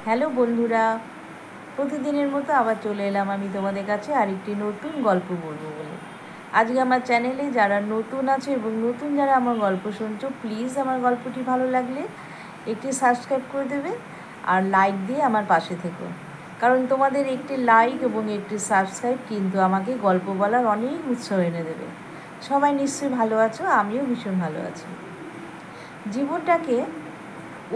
Hello বন্ধুরা, প্রতিদিনের মতো আবার চলে এলাম আমি তোমাদের কাছে আরেকটি নতুন গল্প বলবো বলে। আজকে আমার চ্যানেলে যারা নতুন আছে এবং নতুন যারা আমার গল্প শুনছো, প্লিজ আমার গল্পটি ভালো লাগলে একটি সাবস্ক্রাইব করে দেবে আর লাইক দিয়ে আমার পাশে থেকো। কারণ তোমাদের একটি লাইক এবং একটি সাবস্ক্রাইব কিন্তু আমাকে গল্প বলার অনেক উৎসাহ এনে দেবে। সবাই নিশ্চয়ই ভালো আছো, আমিও ভীষণ ভালো আছি। জীবনটাকে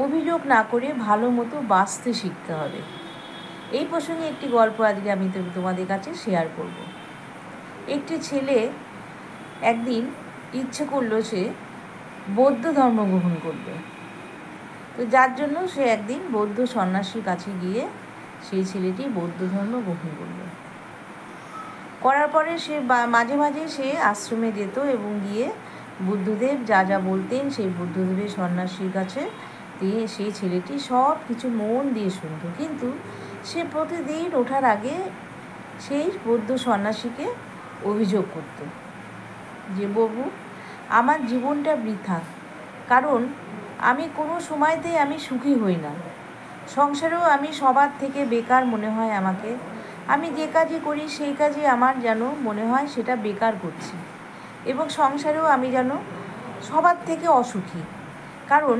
অভিযোগ না করে ভালো মতো বাঁচতে শিখতে হবে, এই প্রসঙ্গে একটি গল্প আজকে আমি তোমাদের কাছে শেয়ার করব। একটি ছেলে একদিন ইচ্ছে করলো সে বৌদ্ধ ধর্ম গ্রহণ করবে। তো যার জন্য সে একদিন বৌদ্ধ সন্ন্যাসীর কাছে গিয়ে সেই ছেলেটি বৌদ্ধ ধর্ম গ্রহণ করলো। করার পরে সে মাঝে মাঝে সে আশ্রমে যেত এবং গিয়ে বুদ্ধদেব যা যা বলতেন সেই বুদ্ধদেবের সন্ন্যাসীর কাছে দিয়ে সেই ছেলেটি সব কিছু মন দিয়ে শুনত। কিন্তু সে প্রতিদিন ওঠার আগে সেই বৌদ্ধ সন্ন্যাসীকে অভিযোগ করত যে, বাবু, আমার জীবনটা বৃথা, কারণ আমি কোনো সময়তেই আমি সুখী হই না। সংসারেও আমি সবার থেকে বেকার মনে হয় আমাকে। আমি যে কাজই করি সেই কাজে আমার যেন মনে হয় সেটা বেকার করছি, এবং সংসারেও আমি যেন সবার থেকে অসুখী, কারণ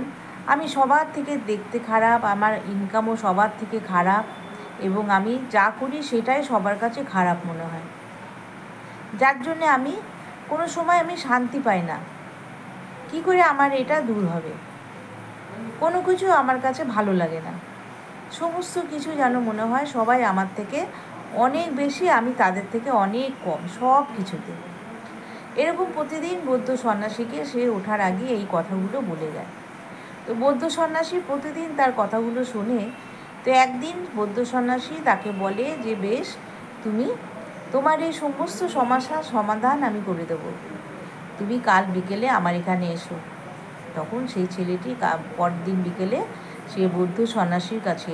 আমি সবার থেকে দেখতে খারাপ, আমার ইনকামও সবার থেকে খারাপ, এবং আমি যা করি সেটাই সবার কাছে খারাপ মনে হয়, যার জন্যে আমি কোনো সময় আমি শান্তি পাই না। কি করে আমার এটা দূর হবে? কোনো কিছু আমার কাছে ভালো লাগে না, সমস্ত কিছু যেন মনে হয় সবাই আমার থেকে অনেক বেশি, আমি তাদের থেকে অনেক কম সব কিছুতে। এরকম প্রতিদিন বৌদ্ধ সন্ন্যাসীকে সে ওঠার আগে এই কথাগুলো বলে যায়। তো বৌদ্ধ সন্ন্যাসী প্রতিদিন তার কথাগুলো শোনে। তো একদিন বৌদ্ধ সন্ন্যাসী তাকে বলে যে, বেশ, তুমি তোমার এই সমস্ত সমস্যার সমাধান আমি করে দেবো, তুমি কাল বিকেলে আমার এখানে এসো। তখন সেই ছেলেটি পরদিন বিকেলে সে বৌদ্ধ সন্ন্যাসীর কাছে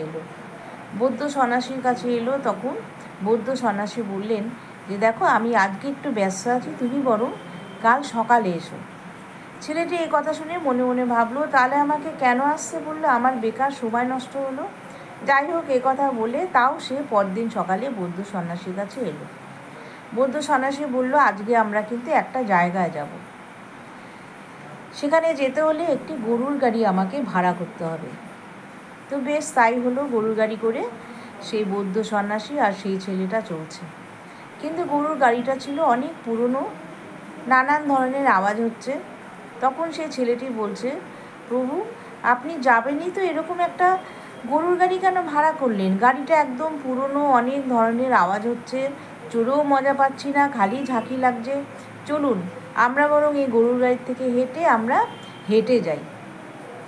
এলো। তখন বৌদ্ধ সন্ন্যাসী বললেন যে, দেখো, আমি আজকে একটু ব্যস্ত আছি, তুমি বরং কাল সকালে এসো। ছেলেটি এই কথা শুনে মনে মনে ভাবলো, তাহলে আমাকে কেন আসতে বললো? আমার বেকার সময় নষ্ট হলো। যাই হোক, এ কথা বলে তাও সে পরদিন সকালে বৌদ্ধ সন্ন্যাসীর কাছে এলো। বৌদ্ধ সন্ন্যাসী বলল, আজকে আমরা কিন্তু একটা জায়গায় যাব, সেখানে যেতে হলে একটি গরুর গাড়ি আমাকে ভাড়া করতে হবে। তো বেশ, তাই হলো। গরুর গাড়ি করে সেই বৌদ্ধ সন্ন্যাসী আর সেই ছেলেটা চলছে। কিন্তু গরুর গাড়িটা ছিল অনেক পুরনো, নানান ধরনের আওয়াজ হচ্ছে। তখন সেই ছেলেটি বলছে, প্রভু, আপনি যাবেনই তো, এরকম একটা গরুর গাড়ি কেন ভাড়া করলেন? গাড়িটা একদম পুরনো, অনেক ধরনের আওয়াজ হচ্ছে, চড়েও মজা পাচ্ছি না, খালি ঝাঁকি লাগছে। চলুন আমরা বরং এই গরুর গাড়ির থেকে হেঁটে যাই,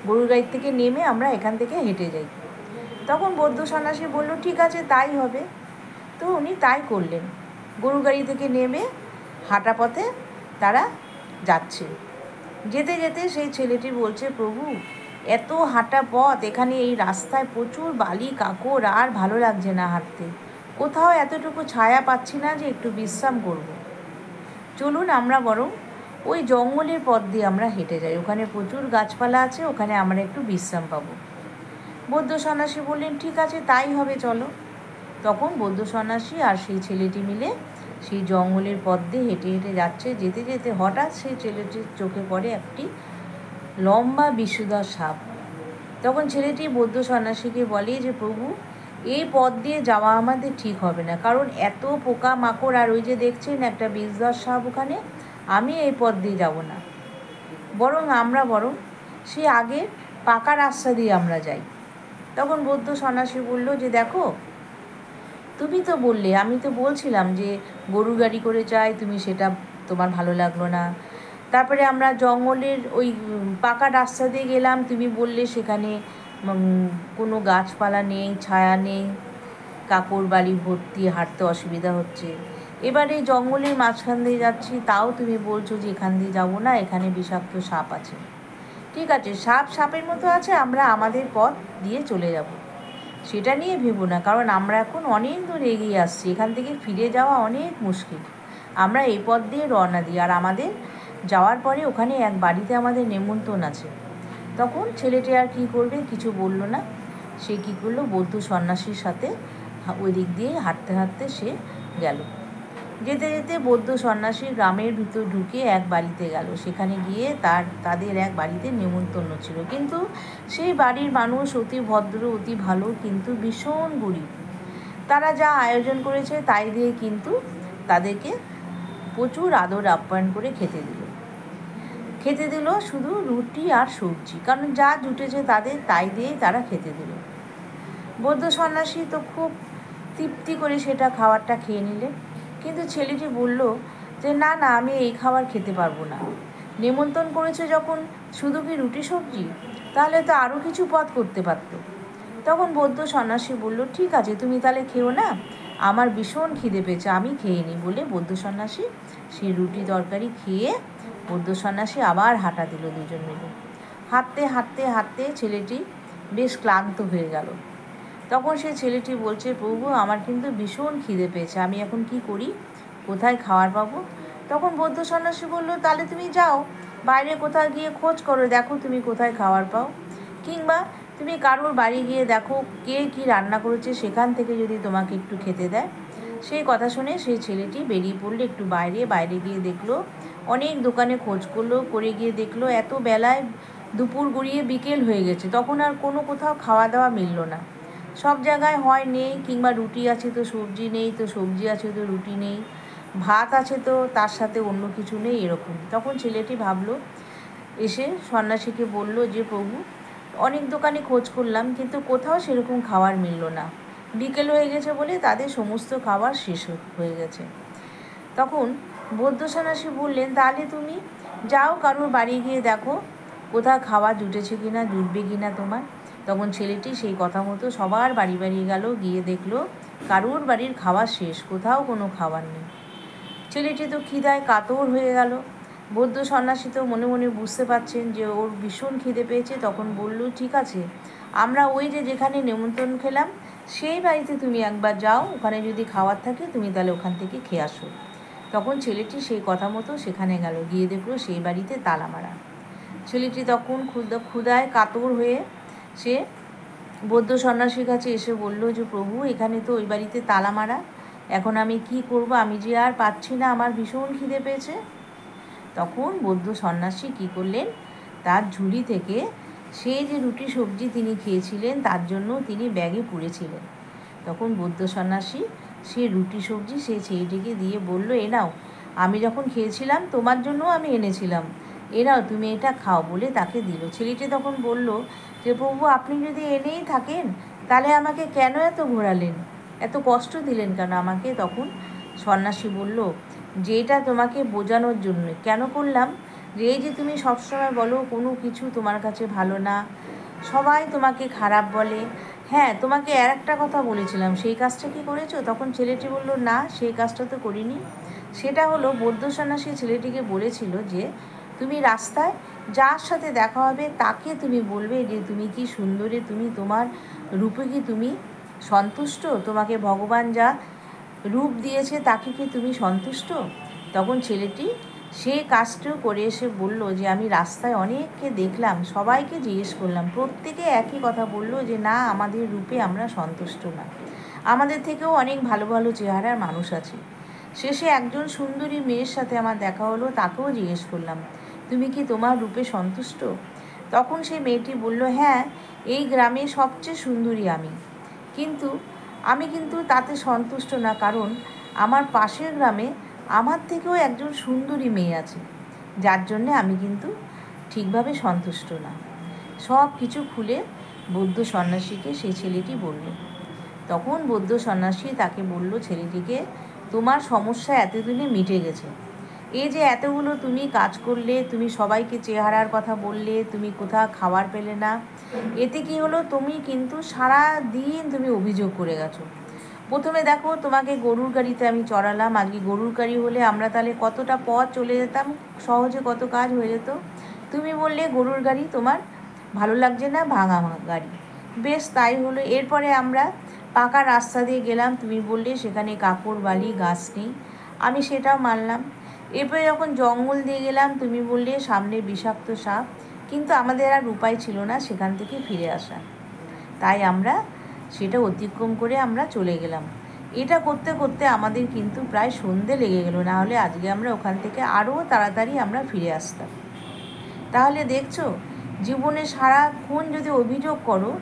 গরুর গাড়ির থেকে নেমে আমরা এখান থেকে হেঁটে যাই। তখন বৌদ্ধ সন্ন্যাসী বলল, ঠিক আছে, তাই হবে। তো উনি তাই করলেন। গরুর গাড়ি থেকে নেমে হাঁটা পথে তারা যাচ্ছে। যেতে যেতে সেই ছেলেটি বলছে, প্রভু, এত হাঁটা পথ, এখানে এই রাস্তায় প্রচুর বালি কাকড়, আর ভালো লাগছে না হাঁটতে, কোথাও এতটুকু ছায়া পাচ্ছি না যে একটু বিশ্রাম করব। চলুন আমরা বরং ওই জঙ্গলের পথ দিয়ে আমরা হেঁটে যাই, ওখানে প্রচুর গাছপালা আছে, ওখানে আমরা একটু বিশ্রাম পাবো। বৌদ্ধ সন্ন্যাসী বললেন, ঠিক আছে, তাই হবে, চলো। তখন বৌদ্ধ সন্ন্যাসী আর সেই ছেলেটি মিলে সেই জঙ্গলের পথ দিয়ে হেঁটে হেঁটে যাচ্ছে। যেতে যেতে হঠাৎ সেই ছেলেটির চোখে পড়ে একটি লম্বা বিষধর সাপ। তখন ছেলেটি বৌদ্ধ সন্ন্যাসীকে বলে যে, প্রভু, এই পথ দিয়ে যাওয়া আমাদের ঠিক হবে না, কারণ এত পোকা মাকড়, আর ওই যে দেখছেন একটা বিষধর সাপ ওখানে, আমি এই পথ দিয়ে যাব না, আমরা সে আগে পাকা রাস্তা দিয়ে আমরা যাই। তখন বৌদ্ধ সন্ন্যাসী বলল যে, দেখো, তুমি তো বললে, আমি তো বলছিলাম যে গরুর গাড়ি করে যাই, তুমি সেটা তোমার ভালো লাগলো না। তারপরে আমরা জঙ্গলের ওই পাকা রাস্তা দিয়ে গেলাম, তুমি বললে সেখানে কোনো গাছপালা নেই, ছায়া নেই, কাকড় বালি ভর্তি, হাঁটতে অসুবিধা হচ্ছে। এবারে জঙ্গলের মাঝখান দিয়ে যাচ্ছি, তাও তুমি বলছো যে এখান দিয়ে যাবো না, এখানে বিষাক্ত সাপ আছে। ঠিক আছে, সাপের মতো আছে, আমরা আমাদের পথ দিয়ে চলে যাব, সেটা নিয়ে ভেবো না, কারণ আমরা এখন অনেক দূর এগিয়ে আসছি, এখান থেকে ফিরে যাওয়া অনেক মুশকিল। আমরা এই পথ দিয়ে রওনা দিই, আর আমাদের যাওয়ার পরে ওখানে এক বাড়িতে আমাদের নেমন্তন্ন আছে। তখন ছেলেটি আর কী করবে, কিছু বলল না। সে কী করলো, বৌদ্ধ সন্ন্যাসীর সাথে ওই দিক দিয়ে হাঁটতে হাঁটতে সে গেল। যেতে যেতে বৌদ্ধ সন্ন্যাসী গ্রামের ভিতর ঢুকে এক বাড়িতে গেল। সেখানে গিয়ে তাদের এক বাড়িতে নেমন্তন্ন ছিল, কিন্তু সেই বাড়ির মানুষ অতি ভদ্র, অতি ভালো, কিন্তু ভীষণ গরিব। তারা যা আয়োজন করেছে তাই দিয়ে কিন্তু তাদেরকে প্রচুর আদর আপ্যায়ন করে খেতে দিল শুধু রুটি আর সবজি, কারণ যা জুটেছে তাদের তাই দিয়েই তারা খেতে দিল। বৌদ্ধ সন্ন্যাসী তো খুব তৃপ্তি করে সেটা খাবারটা খেয়ে নিলেন, কিন্তু ছেলেটি বলল যে না না, আমি এই খাবার খেতে পারবো না। নেমন্তন্ন করেছে যখন শুধু কি রুটি সবজি, তাহলে তো আরও কিছু পদ করতে পারত। তখন বৌদ্ধ সন্ন্যাসী বলল, ঠিক আছে, তুমি তাহলে খেও না, আমার ভীষণ খিদে পেয়েছে, আমি খেয়ে নিই। বলে বৌদ্ধ সন্ন্যাসী সেই রুটি তরকারি খেয়ে বৌদ্ধ সন্ন্যাসী আবার হাঁটা দিল। দুজন মিলে হাঁটতে হাঁটতে হাঁটতে ছেলেটি বেশ ক্লান্ত হয়ে গেল। তখন সে ছেলেটি বলছে, প্রভু, আমার কিন্তু ভীষণ খিদে পেয়েছে, আমি এখন কি করি, কোথায় খাবার পাবো? তখন বৌদ্ধ সন্ন্যাসী বলল, তাহলে তুমি যাও বাইরে কোথাও গিয়ে খোঁজ করো, দেখো তুমি কোথায় খাবার পাও, কিংবা তুমি কারোর বাড়ি গিয়ে দেখো কে কী রান্না করেছে, সেখান থেকে যদি তোমাকে একটু খেতে দেয়। সেই কথা শুনে সেই ছেলেটি বেরিয়ে পড়লো একটু বাইরে গিয়ে দেখলো অনেক দোকানে খোঁজ করলো, করে গিয়ে দেখলো এত বেলায় দুপুর গড়িয়ে বিকেল হয়ে গেছে, তখন আর কোথাও খাওয়া দাওয়া মিলল না। সব জায়গায় হয় নেই, কিংবা রুটি আছে তো সবজি নেই, তো সবজি আছে তো রুটি নেই, ভাত আছে তো তার সাথে অন্য কিছু নেই, এরকম। তখন ছেলেটি ভাবলো, এসে সন্ন্যাসীকে বলল যে, প্রভু, অনেক দোকানে খোঁজ করলাম, কিন্তু কোথাও সেরকম খাবার মিলল না, বিকেল হয়ে গেছে বলে তাদের সমস্ত খাবার শেষ হয়ে গেছে। তখন বৌদ্ধ সন্ন্যাসী বললেন, তাহলে তুমি যাও কারোর বাড়ি গিয়ে দেখো কোথাও খাবার জুটেছে কিনা, জুটবে কিনা তোমার। তখন ছেলেটি সেই কথা মতো সবার বাড়ি গেল, গিয়ে দেখলো কারোর বাড়ির খাবার শেষ, কোথাও কোনো খাবার নেই। ছেলেটি তো খিদায় কাতর হয়ে গেল। বৌদ্ধ সন্ন্যাসী তো মনে মনে বুঝতে পারছেন যে ওর ভীষণ খিদে পেয়েছে। তখন বলল, ঠিক আছে, আমরা ওই যেখানে নেমন্তন্ন খেলাম সেই বাড়িতে তুমি একবার যাও, ওখানে যদি খাবার থাকে তুমি তাহলে ওখান থেকে খেয়ে আসো। তখন ছেলেটি সেই কথা মতো সেখানে গেল, গিয়ে দেখলো সেই বাড়িতে তালা মারা। ছেলেটি তখন ক্ষুধায় কাতর হয়ে সে বৌদ্ধ সন্ন্যাসীর কাছে এসে বলল যে, প্রভু, এখানে তো ওই বাড়িতে তালা মারা, এখন আমি কি করব, আমি যে আর পাচ্ছি না, আমার ভীষণ খিদে পেয়েছে। তখন বৌদ্ধ সন্ন্যাসী কী করলেন, তার ঝুলি থেকে সেই যে রুটি সবজি তিনি খেয়েছিলেন তার জন্য তিনি ব্যাগে পুড়েছিলেন। তখন বৌদ্ধ সন্ন্যাসী সে রুটি সবজি সেই ছেলেটিকে দিয়ে বলল, এ নাও, আমি যখন খেয়েছিলাম তোমার জন্যও আমি এনেছিলাম, এ নাও, তুমি এটা খাও, বলে তাকে দিল। ছেলেটি তখন বলল যে, প্রভু, আপনি যদি এনেই থাকেন তাহলে আমাকে কেন এত ঘোরালেন, এত কষ্ট দিলেন কেন আমাকে? তখন সন্ন্যাসী বলল যে, এটা তোমাকে বোঝানোর জন্য কেন করলাম, যে এই যে তুমি সবসময় বলো কোনো কিছু তোমার কাছে ভালো না, সবাই তোমাকে খারাপ বলে। হ্যাঁ, তোমাকে আর একটা কথা বলেছিলাম, সেই কাজটা কি করেছো? তখন ছেলেটি বলল, না, সেই কাজটা তো করিনি। সেটা হলো, বৌদ্ধ সন্ন্যাসী ছেলেটিকে বলেছিল যে, তুমি রাস্তায় যার সাথে দেখা হবে তাকে তুমি বলবে যে, তুমি কি সুন্দরী, তুমি তোমার রূপে কি তুমি সন্তুষ্ট, তোমাকে ভগবান যা রূপ দিয়েছে তাকে কি তুমি সন্তুষ্ট? তখন ছেলেটি সে কাজটিও করে এসে বলল যে, আমি রাস্তায় অনেককে দেখলাম, সবাইকে জিজ্ঞেস করলাম, প্রত্যেকে একই কথা বলল যে, না, আমাদের রূপে আমরা সন্তুষ্ট না, আমাদের থেকেও অনেক ভালো ভালো চেহারার মানুষ আছে। শেষে একজন সুন্দরী মেয়ের সাথে আমার দেখা হলো, তাকেও জিজ্ঞেস করলাম, তুমি কি তোমার রূপে সন্তুষ্ট? তখন সেই মেয়েটি বলল, হ্যাঁ, এই গ্রামে সবচেয়ে সুন্দরী আমি, কিন্তু আমি কিন্তু তাতে সন্তুষ্ট না, কারণ আমার পাশের গ্রামে আমার থেকেও একজন সুন্দরী মেয়ে আছে, যার জন্যে আমি কিন্তু ঠিকভাবে সন্তুষ্ট না। সব কিছু খুলে বৌদ্ধ সন্ন্যাসীকে সেই ছেলেটি বলল। তখন বৌদ্ধ সন্ন্যাসী তাকে বলল, ছেলেটিকে, তোমার সমস্যা এতদিনে মিটে গেছে। এই যে এতগুলো তুমি কাজ করলে, তুমি সবাইকে চেহারার কথা বললে, তুমি কোথাও খাবার পেলে না, এতে কি হলো, তুমি কিন্তু সারা দিন তুমি অভিযোগ করে গেছো। প্রথমে দেখো, তোমাকে গরুর গাড়িতে আমি চড়ালাম, আজকে গরুর গাড়ি হলে আমরা তাহলে কতটা পথ চলে যেতাম, সহজে কত কাজ হয়ে যেত। তুমি বললে গরুর গাড়ি তোমার ভালো লাগছে না, ভাঙা গাড়ি, বেশ তাই হলো। এরপরে আমরা পাকা রাস্তা দিয়ে গেলাম, তুমি বললে সেখানে কাকর বালি গাছ নেই, আমি সেটাও মানলাম। এরপরে যখন জঙ্গল দিয়ে গেলাম, তুমি বললে সামনে বিষাক্ত সাপ, কিন্তু আমাদের আর উপায় ছিল না সেখান থেকে ফিরে আসা। তাই আমরা সেটা অতিক্রম করে আমরা চলে গেলাম। এটা করতে করতে আমাদের কিন্তু প্রায় সন্ধে লেগে গেল, না হলে আজকে আমরা ওখান থেকে আরও তাড়াতাড়ি আমরা ফিরে আসতাম। তাহলে দেখছো, জীবনে সারাক্ষণ যদি অভিযোগ করো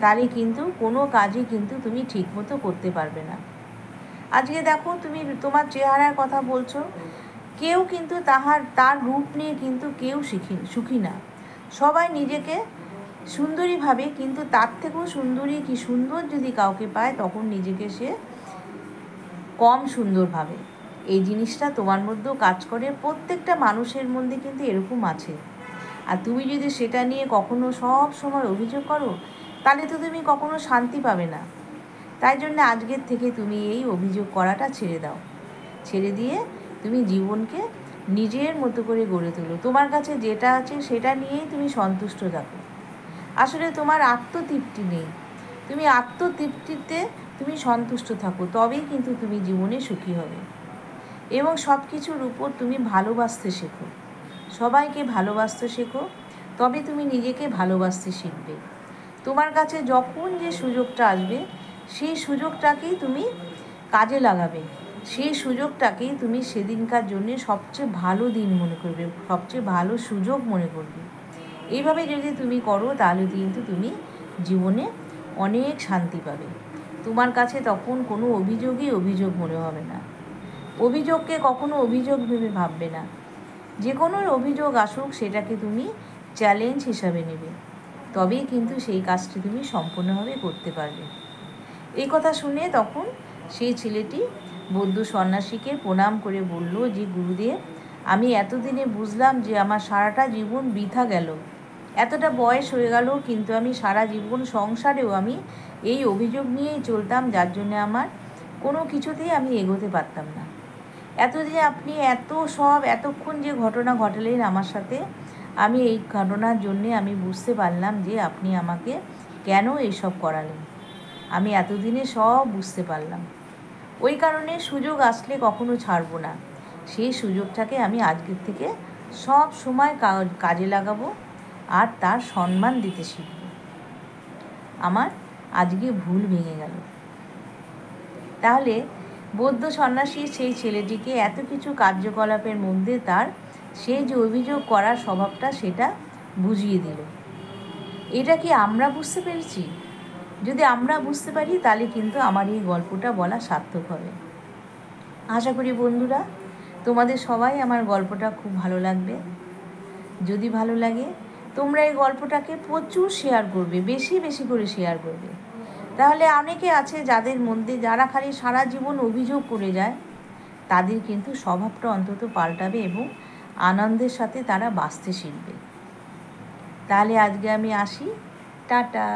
তাহলে কিন্তু কোনো কাজই কিন্তু তুমি ঠিকমতো করতে পারবে না। আজকে দেখো, তুমি তোমার চেহারার কথা বলছো, কেউ কিন্তু তার রূপ নিয়ে কিন্তু কেউ সুখী না। সবাই নিজেকে সুন্দরী ভাবে, কিন্তু তার থেকেও সুন্দরী কি সুন্দর যদি কাউকে পায় তখন নিজেকে সে কম সুন্দর ভাবে। এই জিনিসটা তোমার মধ্যেও কাজ করে, প্রত্যেকটা মানুষের মধ্যে কিন্তু এরকম আছে। আর তুমি যদি সেটা নিয়ে কখনো সব সময় অভিযোগ করো তাহলে তো তুমি কখনো শান্তি পাবে না। তাই জন্য আজকের থেকে তুমি এই অভিযোগ করাটা ছেড়ে দাও। ছেড়ে দিয়ে তুমি জীবনকে নিজের মতো করে গড়ে তোলো। তোমার কাছে যেটা আছে সেটা নিয়েই তুমি সন্তুষ্ট থাকো। আসলে তোমার আত্মতৃপ্তি নেই, তুমি আত্মতৃপ্তিতে তুমি সন্তুষ্ট থাকো, তবেই কিন্তু তুমি জীবনে সুখী হবে। এবং সব কিছুর উপর তুমি ভালোবাসতে শেখো, সবাইকে ভালোবাসতে শেখো, তবে তুমি নিজেকে ভালোবাসতে শিখবে। তোমার কাছে যখন যে সুযোগটা আসবে সেই সুযোগটাকেই তুমি কাজে লাগাবে, সেই সুযোগটাকেই তুমি সেদিনকার জন্য সবচেয়ে ভালো দিন মনে করবে, সবচেয়ে ভালো সুযোগ মনে করবে। এইভাবে যদি তুমি করো তাহলে কিন্তু তুমি জীবনে অনেক শান্তি পাবে। তোমার কাছে তখন কোনো অভিযোগই অভিযোগ মনে হবে না। অভিযোগকে কখনো অভিযোগ ভেবে ভাববে না। যে কোনো অভিযোগ আসুক সেটাকে তুমি চ্যালেঞ্জ হিসাবে নেবে, তবেই কিন্তু সেই কাজটি তুমি সম্পূর্ণভাবে করতে পারবে। এই কথা শুনে তখন সেই ছেলেটি বৌদ্ধ সন্ন্যাসীকে প্রণাম করে বলল যে, গুরুদেব, আমি এতদিনে বুঝলাম যে আমার সারাটা জীবন বৃথা গেল। এতটা বয়স হয়ে গেল কিন্তু আমি সারা জীবন সংসারেও আমি এই অভিযোগ নিয়েই চলতাম, যার জন্য আমার কোনো কিছুতেই আমি এগোতে পারতাম না। এতদিন আপনি এতক্ষণ যে ঘটনা ঘটালেন আমার সাথে, আমি এই ঘটনার জন্যে আমি বুঝতে পারলাম যে আপনি আমাকে কেন এইসব করালেন। আমি এতদিনে সব বুঝতে পারলাম। ওই কারণে সুযোগ আসলে কখনো ছাড়বো না। সেই সুযোগটাকে আমি আজকের থেকে সব সময় কাজে লাগাবো আর তার সম্মান দিতে শিখব। আমার আজকে ভুল ভেঙে গেল। তাহলে বৌদ্ধ সন্ন্যাসী সেই ছেলেটিকে এত কিছু কার্যকলাপের মধ্যে তার সেই যে অভিযোগ করার স্বভাবটা সেটা বুঝিয়ে দিল। এটা কি আমরা বুঝতে পেরেছি? যদি আমরা বুঝতে পারি তাহলে কিন্তু আমার এই গল্পটা বলা সার্থক হবে। আশা করি বন্ধুরা তোমাদের সবাই আমার গল্পটা খুব ভালো লাগবে। যদি ভালো লাগে তোমরা এই গল্পটাকে প্রচুর শেয়ার করবে, বেশি বেশি করে শেয়ার করবে। তাহলে অনেকে আছে যাদের মধ্যে যারা খালি সারা জীবন অভিযোগ করে যায়, তাদের কিন্তু স্বভাবটা অন্তত পাল্টাবে এবং আনন্দের সাথে তারা বাঁচতে শিখবে। তাহলে আজকে আমি আসি, টাটা।